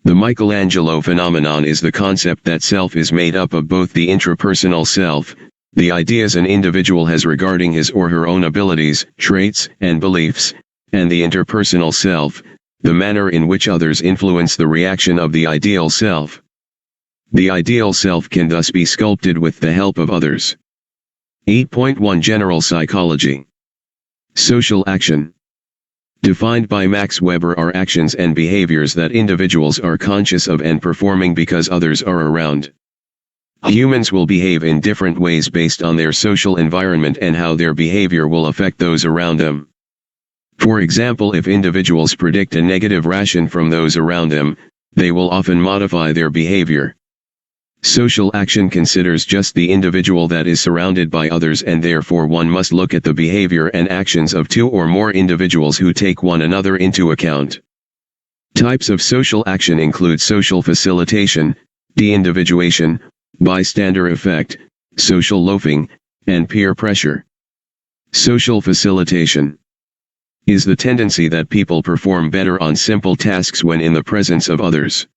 The Michelangelo phenomenon is the concept that self is made up of both the intrapersonal self, the ideas an individual has regarding his or her own abilities, traits, and beliefs, and the interpersonal self, the manner in which others influence the reaction of the ideal self. The ideal self can thus be sculpted with the help of others. 8.1 General Psychology. Social action. Defined by Max Weber are actions and behaviors that individuals are conscious of and performing because others are around. Humans will behave in different ways based on their social environment and how their behavior will affect those around them. For example, if individuals predict a negative reaction from those around them, they will often modify their behavior. Social action considers just the individual that is surrounded by others, and therefore one must look at the behavior and actions of two or more individuals who take one another into account. Types of social action include social facilitation, de-individuation, bystander effect, social loafing, and peer pressure. Social facilitation is the tendency that people perform better on simple tasks when in the presence of others.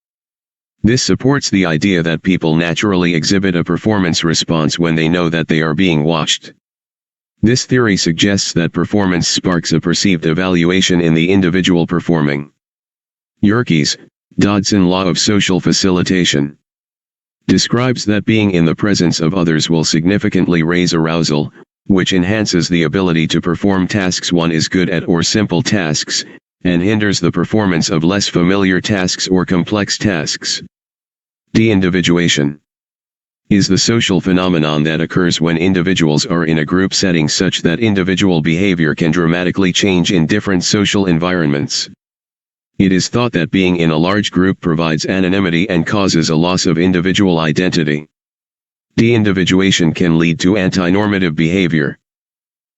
This supports the idea that people naturally exhibit a performance response when they know that they are being watched. This theory suggests that performance sparks a perceived evaluation in the individual performing. Yerkes, Dodson Law of Social Facilitation, describes that being in the presence of others will significantly raise arousal, which enhances the ability to perform tasks one is good at or simple tasks, and hinders the performance of less familiar tasks or complex tasks. De-individuation is the social phenomenon that occurs when individuals are in a group setting such that individual behavior can dramatically change in different social environments. It is thought that being in a large group provides anonymity and causes a loss of individual identity. De-individuation can lead to anti-normative behavior.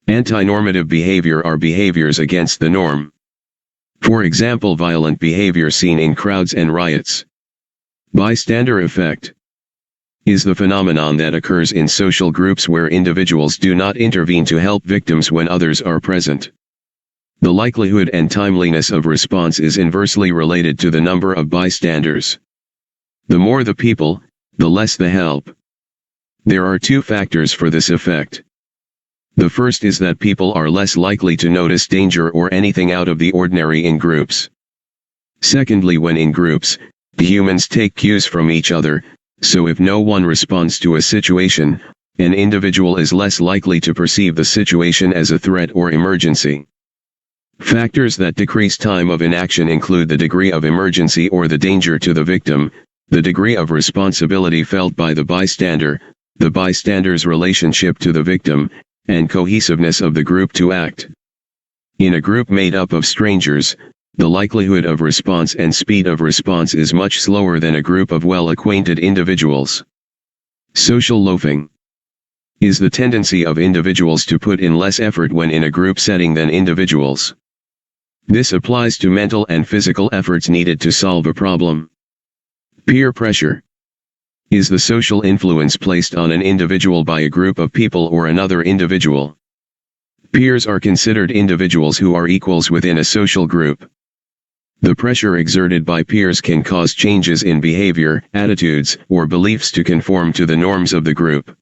Anti-normative behavior are behaviors against the norm. For example, violent behavior seen in crowds and riots. Bystander effect is the phenomenon that occurs in social groups where individuals do not intervene to help victims when others are present. The likelihood and timeliness of response is inversely related to the number of bystanders. The more the people, the less the help. There are two factors for this effect. The first is that people are less likely to notice danger or anything out of the ordinary in groups. Secondly, when in groups, humans take cues from each other, so if no one responds to a situation, an individual is less likely to perceive the situation as a threat or emergency. Factors that decrease time of inaction include the degree of emergency or the danger to the victim, the degree of responsibility felt by the bystander's relationship to the victim, and cohesiveness of the group to act. In a group made up of strangers, the likelihood of response and speed of response is much slower than a group of well-acquainted individuals. Social loafing is the tendency of individuals to put in less effort when in a group setting than individuals. This applies to mental and physical efforts needed to solve a problem. Peer pressure is the social influence placed on an individual by a group of people or another individual. Peers are considered individuals who are equals within a social group. The pressure exerted by peers can cause changes in behavior, attitudes, or beliefs to conform to the norms of the group.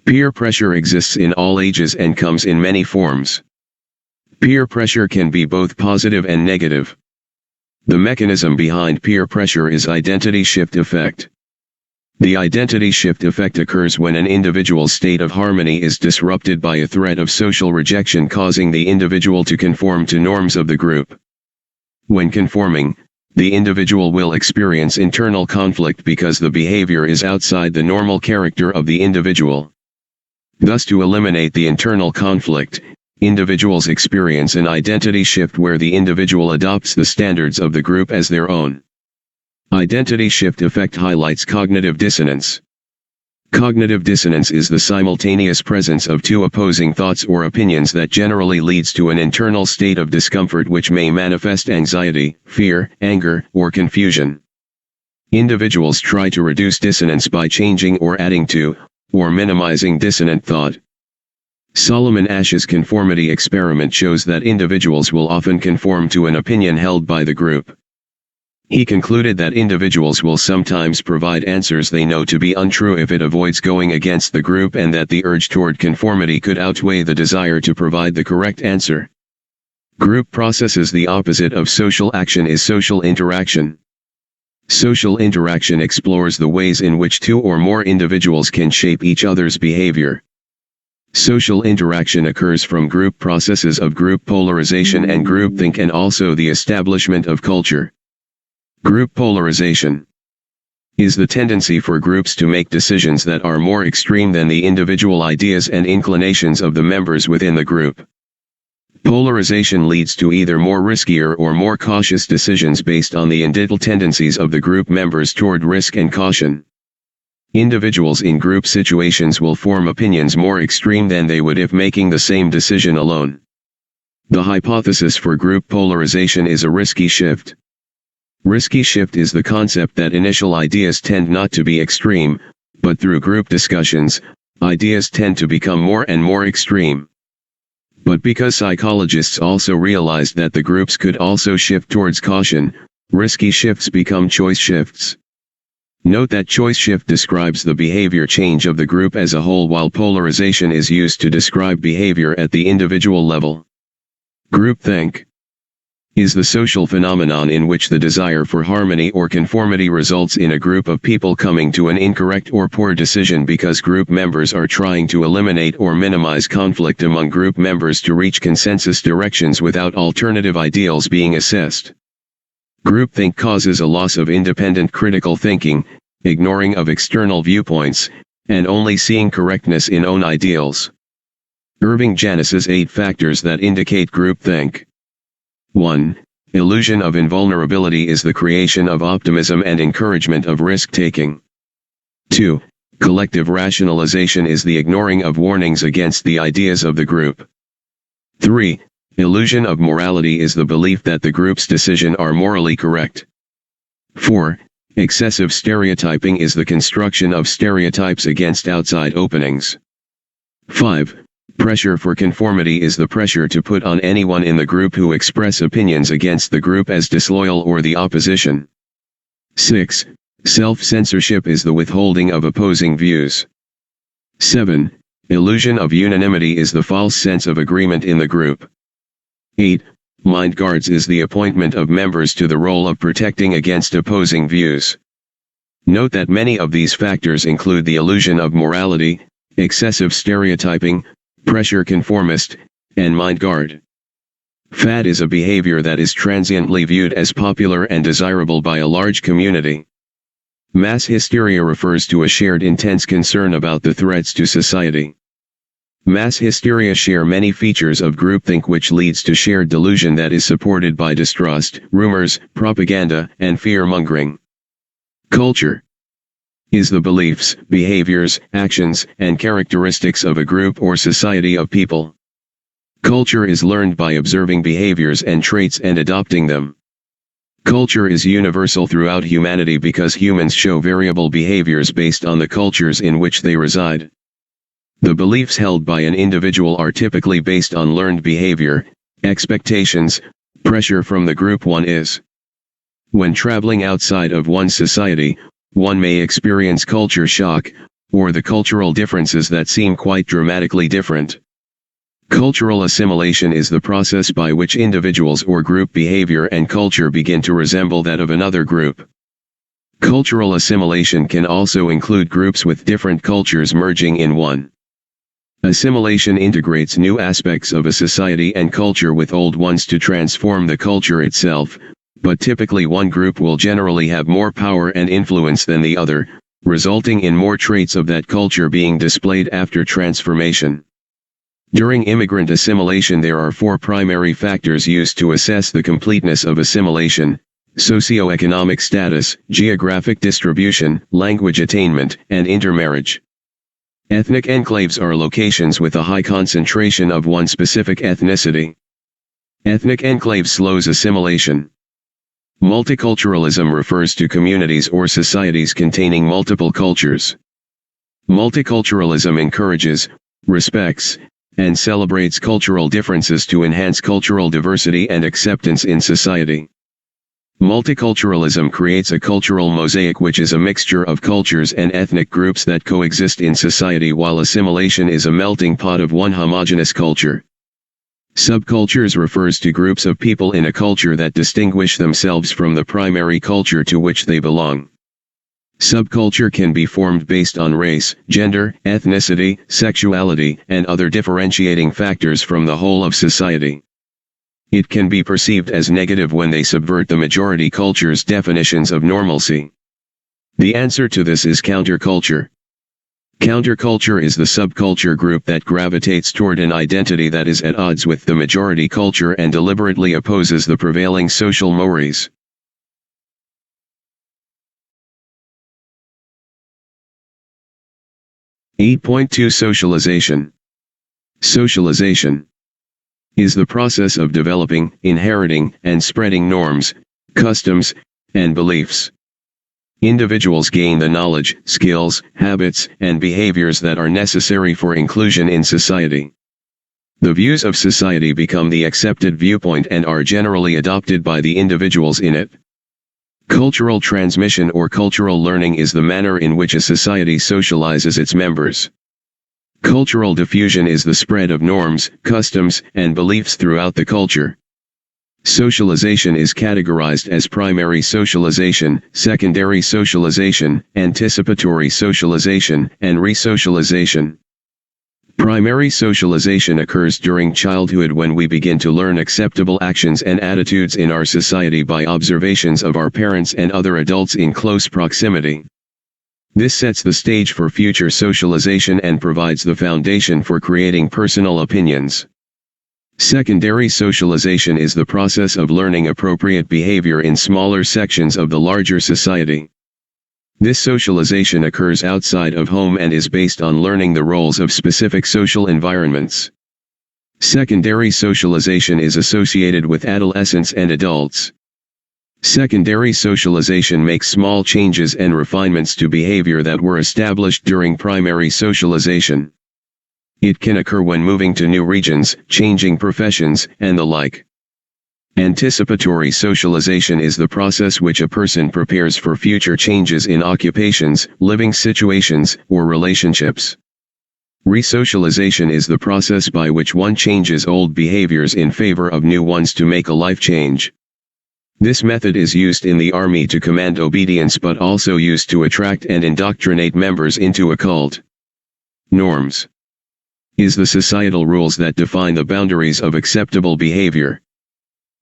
Peer pressure exists in all ages and comes in many forms. Peer pressure can be both positive and negative. The mechanism behind peer pressure is identity shift effect. The identity shift effect occurs when an individual's state of harmony is disrupted by a threat of social rejection, causing the individual to conform to norms of the group. When conforming, the individual will experience internal conflict because the behavior is outside the normal character of the individual. Thus, to eliminate the internal conflict, individuals experience an identity shift where the individual adopts the standards of the group as their own. Identity shift effect highlights cognitive dissonance. Cognitive dissonance is the simultaneous presence of two opposing thoughts or opinions that generally leads to an internal state of discomfort which may manifest anxiety, fear, anger, or confusion. Individuals try to reduce dissonance by changing or adding to, or minimizing dissonant thought. Solomon Asch's conformity experiment shows that individuals will often conform to an opinion held by the group. He concluded that individuals will sometimes provide answers they know to be untrue if it avoids going against the group, and that the urge toward conformity could outweigh the desire to provide the correct answer. Group processes. The opposite of social action is social interaction. Social interaction explores the ways in which two or more individuals can shape each other's behavior. Social interaction occurs from group processes of group polarization and groupthink, and also the establishment of culture. Group polarization is the tendency for groups to make decisions that are more extreme than the individual ideas and inclinations of the members within the group. Polarization leads to either more riskier or more cautious decisions based on the individual tendencies of the group members toward risk and caution. Individuals in group situations will form opinions more extreme than they would if making the same decision alone. The hypothesis for group polarization is a risky shift. Risky shift is the concept that initial ideas tend not to be extreme, but through group discussions, ideas tend to become more and more extreme. But because psychologists also realized that the groups could also shift towards caution, risky shifts become choice shifts. Note that choice shift describes the behavior change of the group as a whole, while polarization is used to describe behavior at the individual level. Groupthink is the social phenomenon in which the desire for harmony or conformity results in a group of people coming to an incorrect or poor decision because group members are trying to eliminate or minimize conflict among group members to reach consensus directions without alternative ideals being assessed. Groupthink causes a loss of independent critical thinking, ignoring of external viewpoints, and only seeing correctness in own ideals. Irving Janis's 8 factors that indicate groupthink. 1. Illusion of invulnerability is the creation of optimism and encouragement of risk-taking. 2. Collective rationalization is the ignoring of warnings against the ideas of the group. 3. Illusion of morality is the belief that the group's decisions are morally correct. 4. Excessive stereotyping is the construction of stereotypes against outside openings. 5. Pressure for conformity is the pressure to put on anyone in the group who express opinions against the group as disloyal or the opposition. 6. Self-censorship is the withholding of opposing views. 7. Illusion of unanimity is the false sense of agreement in the group. 8. Mind guards is the appointment of members to the role of protecting against opposing views. Note that many of these factors include the illusion of morality, excessive stereotyping, pressure conformist, and mind guard. Fad is a behavior that is transiently viewed as popular and desirable by a large community. Mass hysteria refers to a shared intense concern about the threats to society. Mass hysteria share many features of groupthink, which leads to shared delusion that is supported by distrust, rumors, propaganda, and fear-mongering. Culture is the beliefs, behaviors, actions, and characteristics of a group or society of people. Culture is learned by observing behaviors and traits and adopting them. Culture is universal throughout humanity because humans show variable behaviors based on the cultures in which they reside. The beliefs held by an individual are typically based on learned behavior, expectations, pressure from the group one is. When traveling outside of one's society, one may experience culture shock, or the cultural differences that seem quite dramatically different. Cultural assimilation is the process by which individuals or group behavior and culture begin to resemble that of another group. Cultural assimilation can also include groups with different cultures merging in one. Assimilation integrates new aspects of a society and culture with old ones to transform the culture itself, but typically one group will generally have more power and influence than the other, resulting in more traits of that culture being displayed after transformation. During immigrant assimilation, there are 4 primary factors used to assess the completeness of assimilation: socioeconomic status, geographic distribution, language attainment, and intermarriage. Ethnic enclaves are locations with a high concentration of one specific ethnicity. Ethnic enclave slows assimilation. Multiculturalism refers to communities or societies containing multiple cultures. Multiculturalism encourages, respects, and celebrates cultural differences to enhance cultural diversity and acceptance in society. Multiculturalism creates a cultural mosaic which is a mixture of cultures and ethnic groups that coexist in society, while assimilation is a melting pot of one homogeneous culture. Subcultures refers to groups of people in a culture that distinguish themselves from the primary culture to which they belong. Subculture can be formed based on race, gender, ethnicity, sexuality, and other differentiating factors from the whole of society. It can be perceived as negative when they subvert the majority culture's definitions of normalcy. The answer to this is counterculture. Counterculture is the subculture group that gravitates toward an identity that is at odds with the majority culture and deliberately opposes the prevailing social mores. Socialization. Socialization is the process of developing, inheriting, and spreading norms, customs, and beliefs. Individuals gain the knowledge, skills, habits, and behaviors that are necessary for inclusion in society. The views of society become the accepted viewpoint and are generally adopted by the individuals in it. Cultural transmission or cultural learning is the manner in which a society socializes its members. Cultural diffusion is the spread of norms, customs, and beliefs throughout the culture. Socialization is categorized as primary socialization, secondary socialization, anticipatory socialization, and resocialization. Primary socialization occurs during childhood when we begin to learn acceptable actions and attitudes in our society by observations of our parents and other adults in close proximity. This sets the stage for future socialization and provides the foundation for creating personal opinions. Secondary socialization is the process of learning appropriate behavior in smaller sections of the larger society. This socialization occurs outside of home and is based on learning the roles of specific social environments. Secondary socialization is associated with adolescents and adults. Secondary socialization makes small changes and refinements to behavior that were established during primary socialization. It can occur when moving to new regions, changing professions, and the like. Anticipatory socialization is the process which a person prepares for future changes in occupations, living situations, or relationships. Resocialization is the process by which one changes old behaviors in favor of new ones to make a life change. This method is used in the army to command obedience but also used to attract and indoctrinate members into a cult. Norms is the societal rules that define the boundaries of acceptable behavior.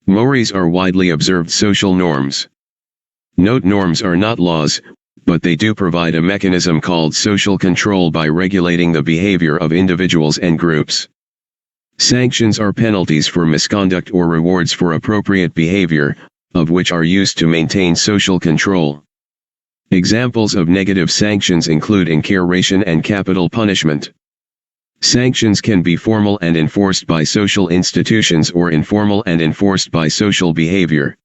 Mores are widely observed social norms. Note, norms are not laws, but they do provide a mechanism called social control by regulating the behavior of individuals and groups. Sanctions are penalties for misconduct or rewards for appropriate behavior, of which are used to maintain social control. Examples of negative sanctions include incarceration and capital punishment. Sanctions can be formal and enforced by social institutions or informal and enforced by social behavior.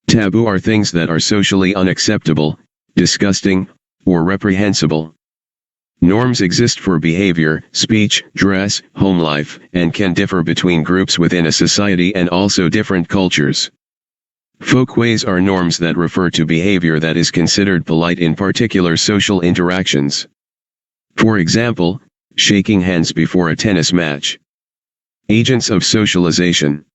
Taboo are things that are socially unacceptable, disgusting, or reprehensible. Norms exist for behavior, speech, dress, home life, and can differ between groups within a society and also different cultures. Folkways are norms that refer to behavior that is considered polite in particular social interactions. For example, shaking hands before a tennis match. Agents of socialization.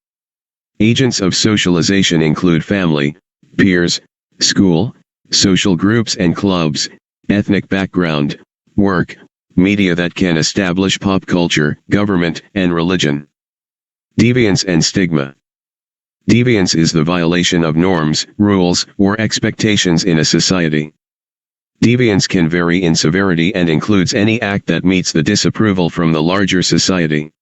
Agents of socialization include family, peers, school, social groups and clubs, ethnic background, work, media that can establish pop culture, government, and religion. Deviance and stigma. Deviance is the violation of norms, rules, or expectations in a society. Deviance can vary in severity and includes any act that meets the disapproval from the larger society.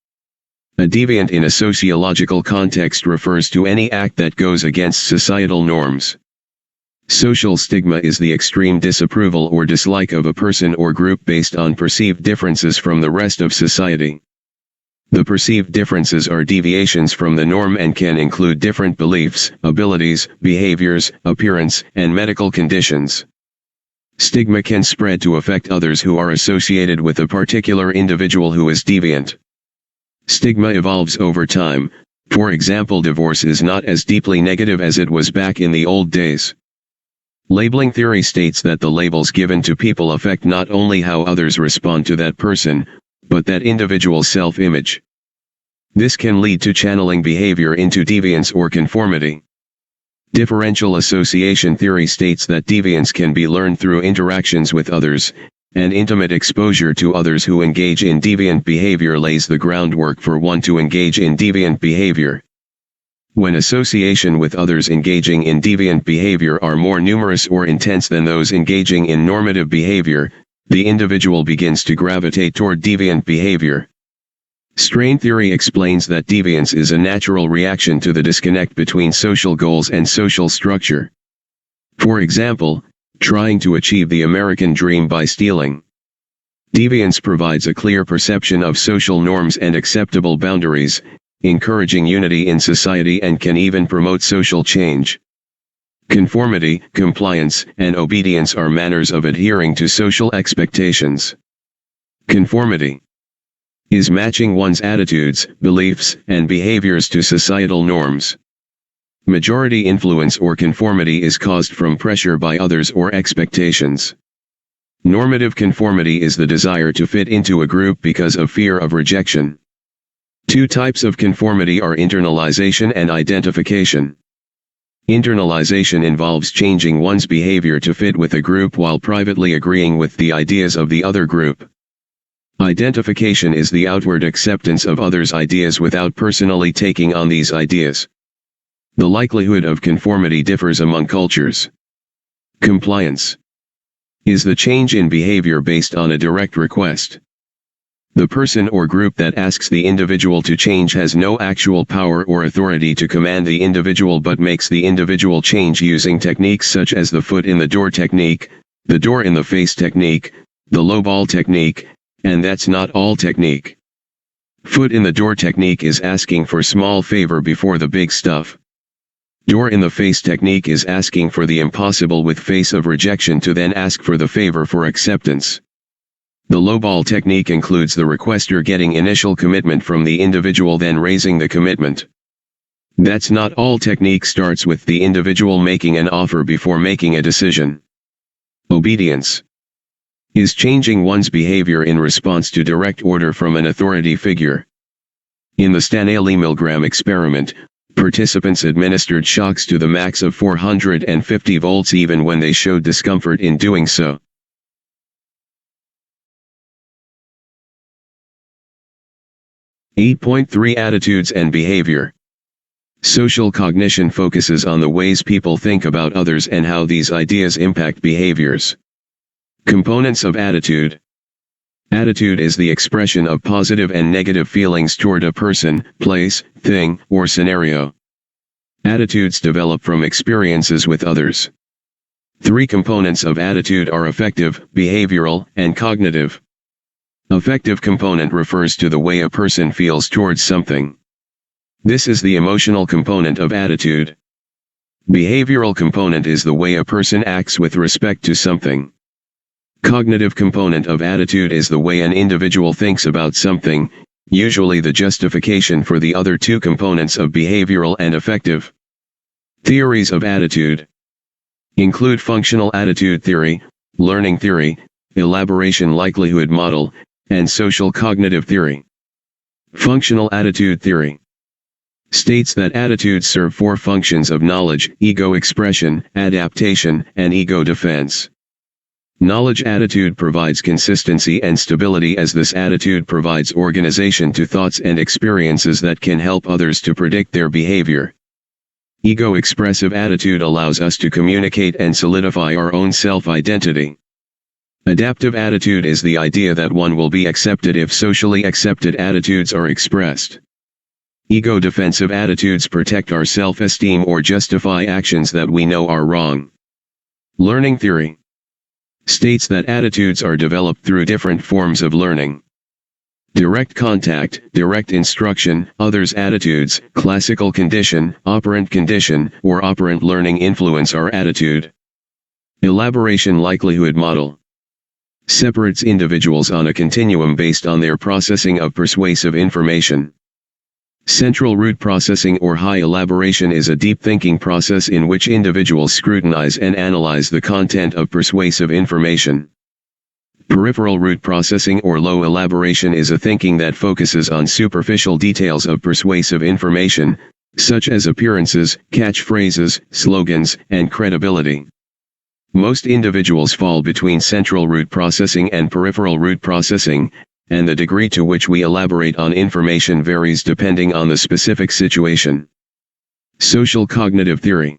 A deviant in a sociological context refers to any act that goes against societal norms. Social stigma is the extreme disapproval or dislike of a person or group based on perceived differences from the rest of society. The perceived differences are deviations from the norm and can include different beliefs, abilities, behaviors, appearance, and medical conditions. Stigma can spread to affect others who are associated with a particular individual who is deviant. Stigma evolves over time, For example, divorce is not as deeply negative as it was back in the old days. Labeling theory states that the labels given to people affect not only how others respond to that person, but that individual's self-image. This can lead to channeling behavior into deviance or conformity. Differential association theory states that deviance can be learned through interactions with others, and intimate exposure to others who engage in deviant behavior lays the groundwork for one to engage in deviant behavior. When association with others engaging in deviant behavior are more numerous or intense than those engaging in normative behavior, the individual begins to gravitate toward deviant behavior. Strain theory explains that deviance is a natural reaction to the disconnect between social goals and social structure. For example, trying to achieve the American dream by stealing. Deviance provides a clear perception of social norms and acceptable boundaries, encouraging unity in society and can even promote social change. Conformity, compliance, and obedience are manners of adhering to social expectations. Conformity is matching one's attitudes, beliefs, and behaviors to societal norms. Majority influence or conformity is caused from pressure by others or expectations. Normative conformity is the desire to fit into a group because of fear of rejection. Two types of conformity are internalization and identification. Internalization involves changing one's behavior to fit with a group while privately agreeing with the ideas of the other group. Identification is the outward acceptance of others' ideas without personally taking on these ideas. The likelihood of conformity differs among cultures. Compliance is the change in behavior based on a direct request. The person or group that asks the individual to change has no actual power or authority to command the individual but makes the individual change using techniques such as the foot in the door technique, the door in the face technique, the lowball technique, and that's not all technique. Foot in the door technique is asking for small favor before the big stuff. Door in the face technique is asking for the impossible with face of rejection to then ask for the favor for acceptance. The lowball technique includes the requester getting initial commitment from the individual then raising the commitment. That's not all technique starts with the individual making an offer before making a decision. Obedience is changing one's behavior in response to direct order from an authority figure. In the Stanley-Milgram experiment, participants administered shocks to the max of 450 volts even when they showed discomfort in doing so. Attitudes and behavior. Social cognition focuses on the ways people think about others and how these ideas impact behaviors. Components of attitude. Attitude is the expression of positive and negative feelings toward a person, place, thing, or scenario. Attitudes develop from experiences with others. Three components of attitude are affective, behavioral, and cognitive. Affective component refers to the way a person feels towards something. This is the emotional component of attitude. Behavioral component is the way a person acts with respect to something. Cognitive component of attitude is the way an individual thinks about something, usually the justification for the other two components of behavioral and affective. Theories of attitude include functional attitude theory, learning theory, elaboration likelihood model, and social cognitive theory. Functional attitude theory states that attitudes serve four functions of knowledge, ego expression, adaptation, and ego defense. Knowledge attitude provides consistency and stability as this attitude provides organization to thoughts and experiences that can help others to predict their behavior. Ego expressive attitude allows us to communicate and solidify our own self-identity. Adaptive attitude is the idea that one will be accepted if socially accepted attitudes are expressed. Ego defensive attitudes protect our self-esteem or justify actions that we know are wrong. Learning theory states that attitudes are developed through different forms of learning. Direct contact, direct instruction, others' attitudes, classical condition, operant condition, or operant learning influence our attitude. Elaboration likelihood model separates individuals on a continuum based on their processing of persuasive information. Central root processing or high elaboration is a deep thinking process in which individuals scrutinize and analyze the content of persuasive information. Peripheral root processing or low elaboration is a thinking that focuses on superficial details of persuasive information, such as appearances, catchphrases, slogans, and credibility. Most individuals fall between central root processing and peripheral root processing, and the degree to which we elaborate on information varies depending on the specific situation. Social cognitive theory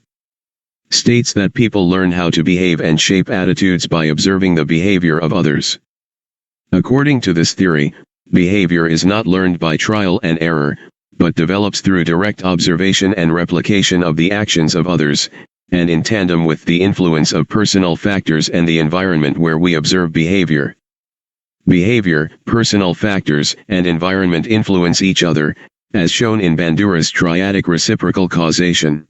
states that people learn how to behave and shape attitudes by observing the behavior of others. According to this theory, behavior is not learned by trial and error, but develops through direct observation and replication of the actions of others, and in tandem with the influence of personal factors and the environment where we observe behavior. Behavior, personal factors, and environment influence each other, as shown in Bandura's triadic reciprocal causation.